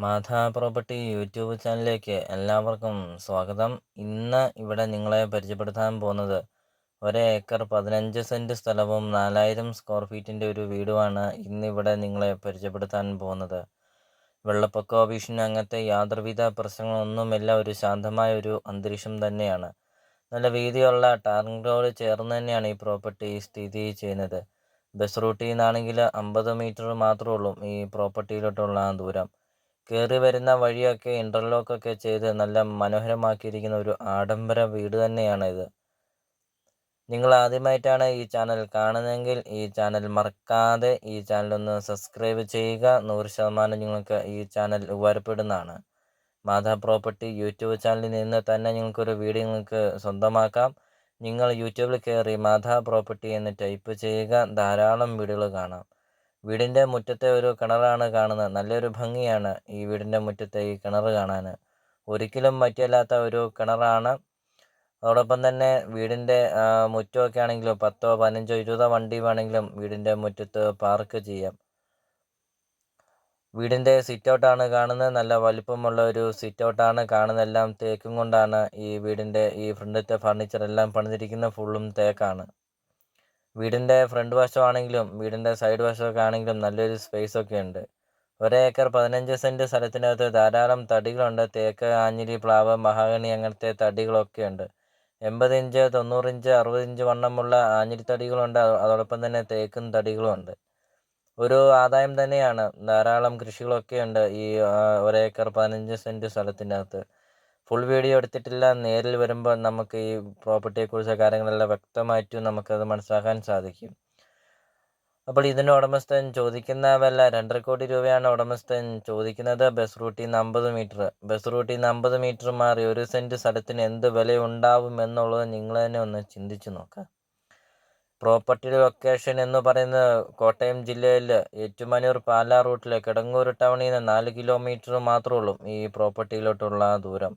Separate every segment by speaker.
Speaker 1: മാധാ property YouTube ചാനലിലേക്ക് എല്ലാവർക്കും സ്വാഗതം. ഇന്ന് ഇവിടെ നിങ്ങളെ പരിചയപ്പെടുത്താൻ പോകുന്നത് 1 ഏക്കർ 15 സെൻറ്റ് സ്ഥലവും 4000 സ്ക്വയർ ഫീറ്റിൻ്റെ ഒരു വീടുമാണ് ഇന്നിവിടെ നിങ്ങളെ പരിചയപ്പെടുത്താൻ പോകുന്നത്. വെള്ളപ്പൊക്കോ ഭീഷണി അങ്ങനത്തെ യാതൊരുവിധ പ്രശ്നങ്ങളൊന്നുമില്ല. ഒരു ശാന്തമായ ഒരു അന്തരീക്ഷം തന്നെയാണ്. നല്ല വീതിയുള്ള ടാറിംഗ് റോഡ് ചേർന്ന് തന്നെയാണ് ഈ പ്രോപ്പർട്ടി സ്ഥിതി ചെയ്യുന്നത്. ബസ് റൂട്ടിൽ നിന്നാണെങ്കിൽ 50 മീറ്റർ മാത്രമേ ഉള്ളൂ ഈ പ്രോപ്പർട്ടിയിലോട്ടുള്ള ദൂരം. കയറി വരുന്ന വഴിയൊക്കെ ഇൻ്റർലോക്കൊക്കെ ചെയ്ത് നല്ല മനോഹരമാക്കിയിരിക്കുന്ന ഒരു ആഡംബര വീട് തന്നെയാണ് ഇത്. നിങ്ങൾ ആദ്യമായിട്ടാണ് ഈ ചാനൽ കാണുന്നതെങ്കിൽ ഈ ചാനൽ മറക്കാതെ ഈ ചാനലൊന്ന് സബ്സ്ക്രൈബ് ചെയ്യുക. 100% നിങ്ങൾക്ക് ഈ ചാനൽ ഉപകാരപ്പെടുന്നതാണ്. മാധാ പ്രോപ്പർട്ടി യൂട്യൂബ് ചാനലിൽ നിന്ന് തന്നെ നിങ്ങൾക്കൊരു വീഡിയോ നിങ്ങൾക്ക് സ്വന്തമാക്കാം. നിങ്ങൾ യൂട്യൂബിൽ കയറി മാധാ പ്രോപ്പർട്ടി എന്ന് ടൈപ്പ് ചെയ്യുക. ധാരാളം വീഡിയോകൾ കാണാം. വീടിൻ്റെ മുറ്റത്തെ ഒരു കിണറാണ് കാണുന്നത്. നല്ലൊരു ഭംഗിയാണ് ഈ വീടിൻ്റെ മുറ്റത്തെ ഈ കിണർ കാണാൻ. ഒരിക്കലും മറ്റല്ലാത്ത ഒരു കിണറാണ്. അതോടൊപ്പം തന്നെ വീടിൻ്റെ മുറ്റമൊക്കെ ആണെങ്കിലും 10, 15, 20 വണ്ടി വേണമെങ്കിലും വീടിൻ്റെ മുറ്റത്ത് പാർക്ക് ചെയ്യാം. വീടിൻ്റെ സിറ്റൗട്ടാണ് കാണുന്നത്. നല്ല വലിപ്പമുള്ള ഒരു സിറ്റൗട്ടാണ് കാണുന്നതെല്ലാം തേക്കും കൊണ്ടാണ് ഈ വീടിൻ്റെ ഈ ഫ്രണ്ടിലത്തെ ഫർണിച്ചർ എല്ലാം പണിതിരിക്കുന്നത്. ഫുള്ളും തേക്കാണ്. വീടിൻ്റെ ഫ്രണ്ട് വശമാണെങ്കിലും വീടിൻ്റെ സൈഡ് വശമൊക്കെ ആണെങ്കിലും നല്ലൊരു സ്പേസൊക്കെ ഉണ്ട്. 1 ഏക്കർ 15 സെൻറ്റ് സ്ഥലത്തിനകത്ത് ധാരാളം തടികളുണ്ട്. തേക്ക്, ആഞ്ഞിലി, പ്ലാവ്, മഹാഗണി അങ്ങനത്തെ തടികളൊക്കെ ഉണ്ട്. 80 ഇഞ്ച്, 90 ഇഞ്ച്, 60 ഇഞ്ച് വണ്ണമുള്ള ആഞ്ഞിലി തടികളുണ്ട്. അതോടൊപ്പം തന്നെ തേക്കും തടികളും ഉണ്ട്. ഒരു ആദായം തന്നെയാണ്. ധാരാളം കൃഷികളൊക്കെ ഉണ്ട് ഈ 1 ഏക്കർ 15 സെൻറ്റ് സ്ഥലത്തിനകത്ത്. ഫുൾ വീഡിയോ എടുത്തിട്ടില്ല. നേരിൽ വരുമ്പോൾ നമുക്ക് ഈ പ്രോപ്പർട്ടിയെക്കുറിച്ച് കാര്യങ്ങളെല്ലാം വ്യക്തമായിട്ട് നമുക്കത് മനസ്സിലാക്കാൻ സാധിക്കും. അപ്പോൾ ഇതിൻ്റെ ഉടമസ്ഥൻ ചോദിക്കുന്ന വില 2.5 കോടി രൂപയാണ് ഉടമസ്ഥൻ ചോദിക്കുന്നത്. ബസ് റൂട്ടിൽ നിന്ന് 50 മീറ്റർ. ബസ് റൂട്ടിൽ നിന്ന് 50 മീറ്റർ മാറി 1 സെൻറ്റ് സ്ഥലത്തിന് എന്ത് വിലയുണ്ടാവും എന്നുള്ളത് നിങ്ങൾ തന്നെ ഒന്ന് ചിന്തിച്ച് നോക്കുക. പ്രോപ്പർട്ടിയുടെ ലൊക്കേഷൻ എന്ന് പറയുന്നത് കോട്ടയം ജില്ലയിൽ ഏറ്റുമാനൂർ പാലാ റൂട്ടിൽ കിടങ്ങൂർ ടൗണിൽ നിന്ന് 4 കിലോമീറ്റർ മാത്രമേ ഉള്ളൂ ഈ പ്രോപ്പർട്ടിയിലോട്ടുള്ള ദൂരം.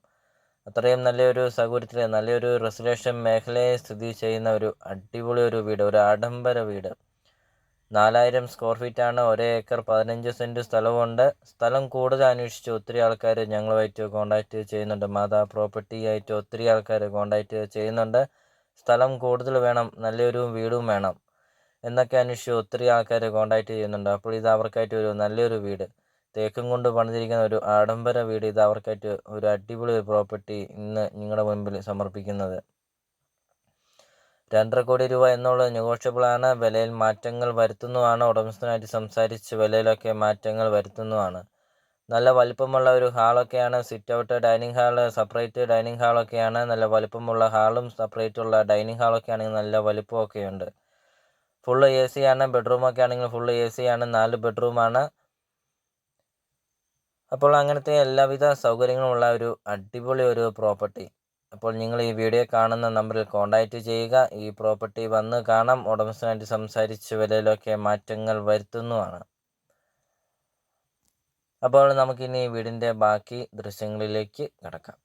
Speaker 1: അത്രയും നല്ലൊരു സൗകര്യത്തിൽ നല്ലൊരു റെസിഡൻഷ്യൽ മേഖലയെ സ്ഥിതി ചെയ്യുന്ന ഒരു അടിപൊളി ഒരു വീട്, ഒരു ആഡംബര വീട്. 4000 സ്ക്വയർ ഫീറ്റാണ്. 1 ഏക്കർ 15 സെൻറ്റ് സ്ഥലമുണ്ട്. സ്ഥലം കൂടുതൽ അന്വേഷിച്ച് ഒത്തിരി ആൾക്കാർ ഞങ്ങളുമായിട്ട് കോൺടാക്റ്റ് ചെയ്യുന്നുണ്ട്. മാധാ പ്രോപ്പർട്ടി ആയിട്ട് ഒത്തിരി ആൾക്കാർ കോൺടാക്റ്റ് ചെയ്യുന്നുണ്ട്. സ്ഥലം കൂടുതൽ വേണം, നല്ലൊരു വീടും വേണം എന്നൊക്കെ അന്വേഷിച്ച് ഒത്തിരി ആൾക്കാർ കോൺടാക്റ്റ് ചെയ്യുന്നുണ്ട്. അപ്പോൾ ഇത് അവർക്കായിട്ട് ഒരു നല്ലൊരു വീട്, തേക്കും കൊണ്ട് പണിതിരിക്കുന്ന ഒരു ആഡംബര വീട്, ഇത് അവർക്കായിട്ട് ഒരു അടിപൊളി പ്രോപ്പർട്ടി ഇന്ന് നിങ്ങളുടെ മുൻപിൽ സമർപ്പിക്കുന്നത്. 2.5 കോടി രൂപ എന്നുള്ളത് നെഗോഷ്യബിളാണ്. വിലയിൽ മാറ്റങ്ങൾ വരുത്തുന്നതാണ്. ഉടമസ്ഥനായിട്ട് സംസാരിച്ച് വിലയിലൊക്കെ മാറ്റങ്ങൾ വരുത്തുന്നതാണ്. നല്ല വലിപ്പമുള്ള ഒരു ഹാളൊക്കെയാണ്. Sit out, dining hall, separate dining ഹാളൊക്കെയാണ്. നല്ല വലിപ്പമുള്ള ഹാളും സെപ്പറേറ്റ് ഉള്ള ഡൈനിങ് ഹാളൊക്കെ ആണെങ്കിൽ നല്ല വലിപ്പമൊക്കെ ഉണ്ട്. ഫുള്ള് AC ആണ്. ബെഡ്റൂമൊക്കെ ആണെങ്കിൽ ഫുള്ള് AC ആണ്. 4 ബെഡ്റൂമാണ്. അപ്പോൾ അങ്ങനത്തെ എല്ലാവിധ സൗകര്യങ്ങളുമുള്ള ഒരു അടിപൊളി ഒരു പ്രോപ്പർട്ടി. അപ്പോൾ നിങ്ങൾ ഈ വീഡിയോ കാണുന്ന നമ്പറിൽ കോൺടാക്റ്റ് ചെയ്യുക. ഈ പ്രോപ്പർട്ടി വന്ന് കാണാം. ഉടമസ്ഥനായിട്ട് സംസാരിച്ച് വിലയിലൊക്കെ മാറ്റങ്ങൾ വരുത്തുന്നതാണ്. അപ്പോൾ നമുക്കിനി വീടിൻ്റെ ബാക്കി ദൃശ്യങ്ങളിലേക്ക് കടക്കാം.